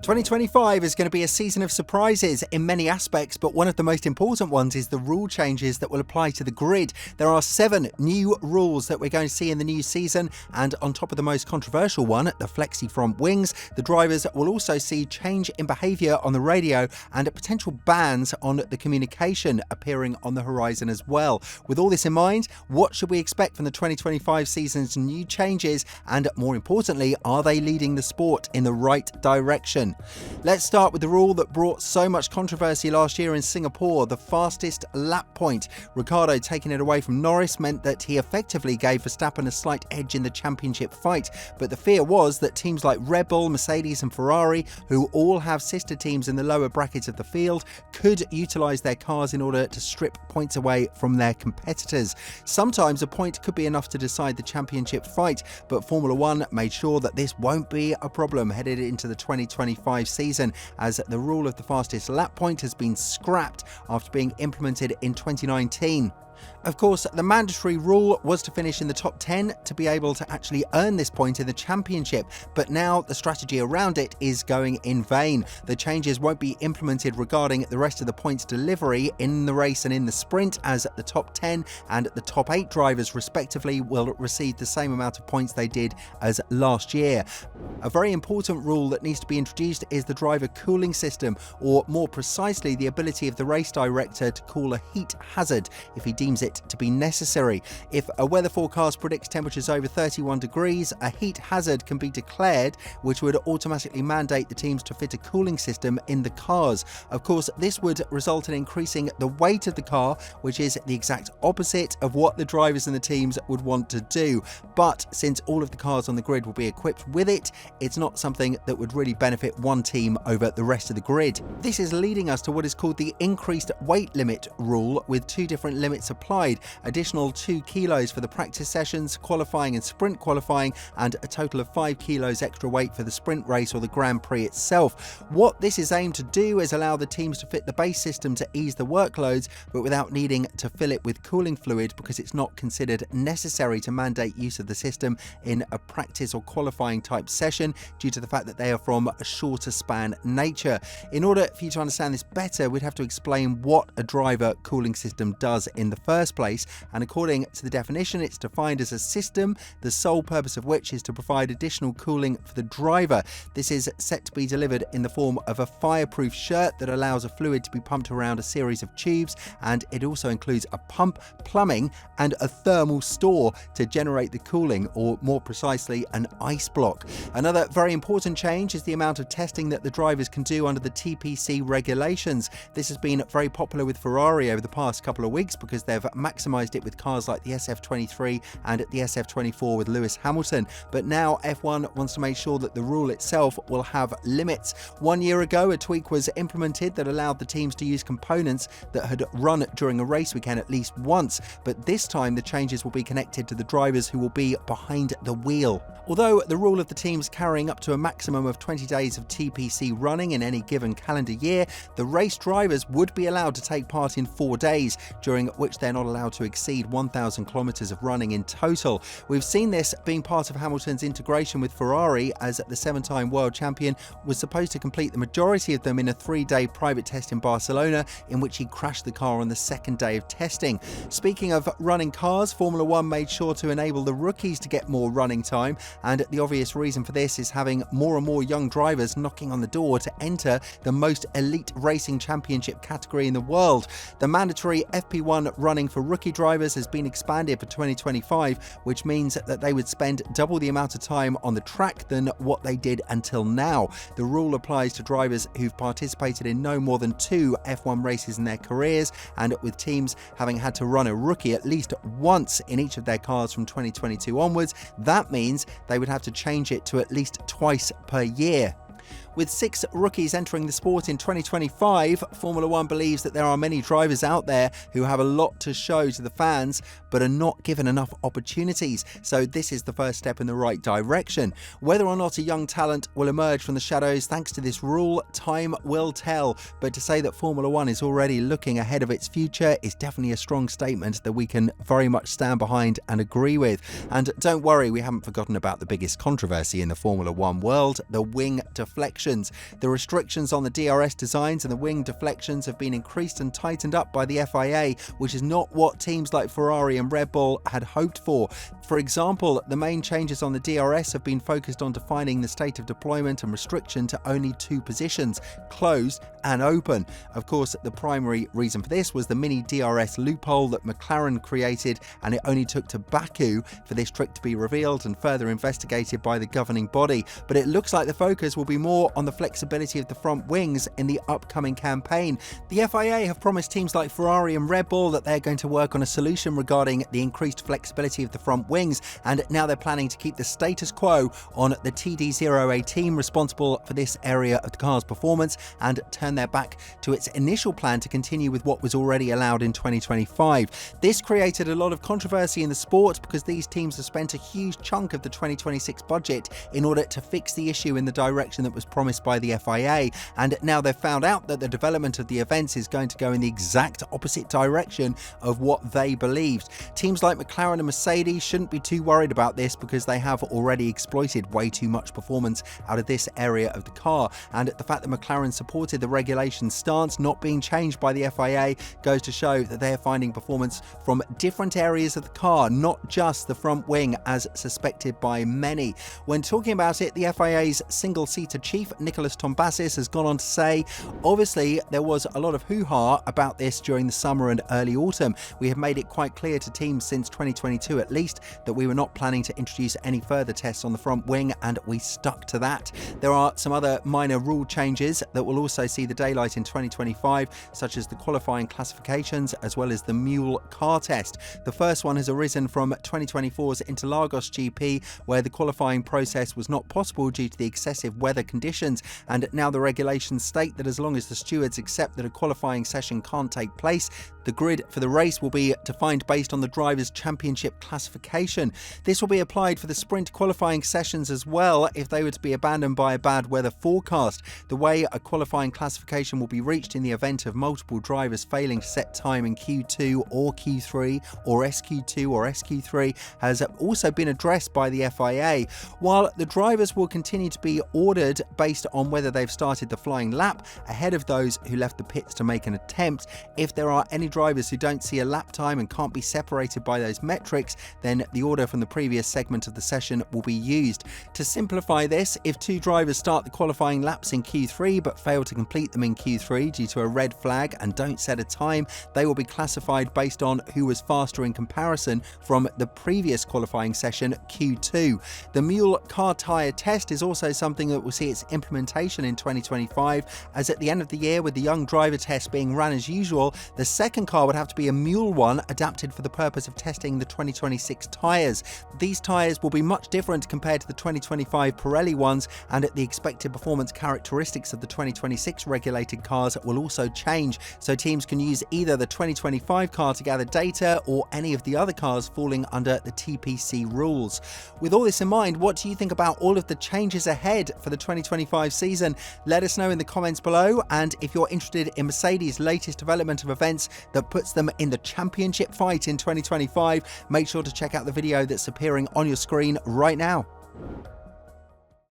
2025 is going to be a season of surprises in many aspects, but one of the most important ones is the rule changes that will apply to the grid. There are 7 new rules that we're going to see in the new season, and on top of the most controversial one, the flexi-front wings, the drivers will also see change in behaviour on the radio and potential bans on the communication appearing on the horizon as well. With all this in mind, what should we expect from the 2025 season's new changes, and more importantly, are they leading the sport in the right direction? Let's start with the rule that brought so much controversy last year in Singapore, the fastest lap point. Ricciardo taking it away from Norris meant that he effectively gave Verstappen a slight edge in the championship fight, but the fear was that teams like Red Bull, Mercedes and Ferrari, who all have sister teams in the lower brackets of the field, could utilise their cars in order to strip points away from their competitors. Sometimes a point could be enough to decide the championship fight, but Formula One made sure that this won't be a problem headed into the 2025 season, as the rule of the fastest lap point has been scrapped after being implemented in 2019. Of course, the mandatory rule was to finish in the top 10 to be able to actually earn this point in the championship, but now the strategy around it is going in vain. The changes won't be implemented regarding the rest of the points delivery in the race and in the sprint, as the top 10 and the top 8 drivers respectively will receive the same amount of points they did as last year. A very important rule that needs to be introduced is the driver cooling system, or more precisely the ability of the race director to call a heat hazard if he deems it to be necessary. If a weather forecast predicts temperatures over 31 degrees, a heat hazard can be declared, which would automatically mandate the teams to fit a cooling system in the cars. Of course, this would result in increasing the weight of the car, which is the exact opposite of what the drivers and the teams would want to do. But since all of the cars on the grid will be equipped with it, it's not something that would really benefit one team over the rest of the grid. This is leading us to what is called the increased weight limit rule, with 2 different limits applied. Additional 2 kilos for the practice sessions, qualifying and sprint qualifying, and a total of 5 kilos extra weight for the sprint race or the Grand Prix itself. What this is aimed to do is allow the teams to fit the base system to ease the workloads, but without needing to fill it with cooling fluid, because it's not considered necessary to mandate use of the system in a practice or qualifying type session due to the fact that they are from a shorter span nature. In order for you to understand this better, we'd have to explain what a driver cooling system does in the first place, and according to the definition, it's defined as a system the sole purpose of which is to provide additional cooling for the driver. This is set to be delivered in the form of a fireproof shirt that allows a fluid to be pumped around a series of tubes, and it also includes a pump, plumbing and a thermal store to generate the cooling, or more precisely an ice block. Another very important change is the amount of testing that the drivers can do under the TPC regulations. This has been very popular with Ferrari over the past couple of weeks because they've maximised it with cars like the SF23 and the SF24 with Lewis Hamilton. But now F1 wants to make sure that the rule itself will have limits. 1 year ago, a tweak was implemented that allowed the teams to use components that had run during a race weekend at least once, but this time the changes will be connected to the drivers who will be behind the wheel. Although the rule of the teams carrying up to a maximum of 20 days of TPC running in any given calendar year, the race drivers would be allowed to take part in 4 days, during which they're not allowed to exceed 1,000 kilometres of running in total. We've seen this being part of Hamilton's integration with Ferrari, as the 7-time world champion was supposed to complete the majority of them in a 3-day private test in Barcelona, in which he crashed the car on the 2nd day of testing. Speaking of running cars, Formula One made sure to enable the rookies to get more running time, and the obvious reason for this is having more and more young drivers knocking on the door to enter the most elite racing championship category in the world. The mandatory FP1 running for rookie drivers has been expanded for 2025, which means that they would spend double the amount of time on the track than what they did until now. The rule applies to drivers who've participated in no more than 2 F1 races in their careers, and with teams having had to run a rookie at least once in each of their cars from 2022 onwards, that means they would have to change it to at least twice per year. With 6 rookies entering the sport in 2025, Formula One believes that there are many drivers out there who have a lot to show to the fans, but are not given enough opportunities. So this is the first step in the right direction. Whether or not a young talent will emerge from the shadows thanks to this rule, time will tell. But to say that Formula One is already looking ahead of its future is definitely a strong statement that we can very much stand behind and agree with. And don't worry, we haven't forgotten about the biggest controversy in the Formula One world, the wing deflection deflections. The restrictions on the DRS designs and the wing deflections have been increased and tightened up by the FIA, which is not what teams like Ferrari and Red Bull had hoped for. For example, the main changes on the DRS have been focused on defining the state of deployment and restriction to only two positions, closed and open. Of course, the primary reason for this was the mini DRS loophole that McLaren created, and it only took to Baku for this trick to be revealed and further investigated by the governing body. But it looks like the focus will be more on the flexibility of the front wings in the upcoming campaign. The FIA have promised teams like Ferrari and Red Bull that they're going to work on a solution regarding the increased flexibility of the front wings, and now they're planning to keep the status quo on the TD0A responsible for this area of the car's performance and turn their back to its initial plan to continue with what was already allowed in 2025. This created a lot of controversy in the sport because these teams have spent a huge chunk of the 2026 budget in order to fix the issue in the direction that was promised by the FIA, and now they've found out that the development of the events is going to go in the exact opposite direction of what they believed. Teams like McLaren and Mercedes shouldn't be too worried about this because they have already exploited way too much performance out of this area of the car, and the fact that McLaren supported the regulation stance not being changed by the FIA goes to show that they're finding performance from different areas of the car, not just the front wing as suspected by many. When talking about it, the FIA's single-seater chief, Nicholas Tombazis, has gone on to say, obviously there was a lot of hoo-ha about this during the summer and early autumn. We have made it quite clear to teams since 2022 at least that we were not planning to introduce any further tests on the front wing, and we stuck to that. There are some other minor rule changes that will also see the daylight in 2025, such as the qualifying classifications as well as the mule car test. The first one has arisen from 2024's Interlagos GP, where the qualifying process was not possible due to the excessive weather conditions, and now the regulations state that as long as the stewards accept that a qualifying session can't take place, the grid for the race will be defined based on the driver's championship classification. This will be applied for the sprint qualifying sessions as well if they were to be abandoned by a bad weather forecast. The way a qualifying classification will be reached in the event of multiple drivers failing to set time in Q2 or Q3 or SQ2 or SQ3 has also been addressed by the FIA. While the drivers will continue to be ordered based on whether they've started the flying lap ahead of those who left the pits to make an attempt, if there are any drivers who don't see a lap time and can't be separated by those metrics, then the order from the previous segment of the session will be used. To simplify this, if two drivers start the qualifying laps in Q3 but fail to complete them in Q3 due to a red flag and don't set a time, they will be classified based on who was faster in comparison from the previous qualifying session, Q2. The mule car tyre test is also something that will see its implementation in 2025, as at the end of the year, with the young driver test being run as usual, the second car would have to be a mule one adapted for the purpose of testing the 2026 tyres. These tyres will be much different compared to the 2025 Pirelli ones, and the expected performance characteristics of the 2026 regulated cars will also change, so teams can use either the 2025 car to gather data or any of the other cars falling under the TPC rules. With all this in mind, what do you think about all of the changes ahead for the 2025 season? Let us know in the comments below, and if you're interested in Mercedes' latest development of events that puts them in the championship fight in 2025, make sure to check out the video that's appearing on your screen right now.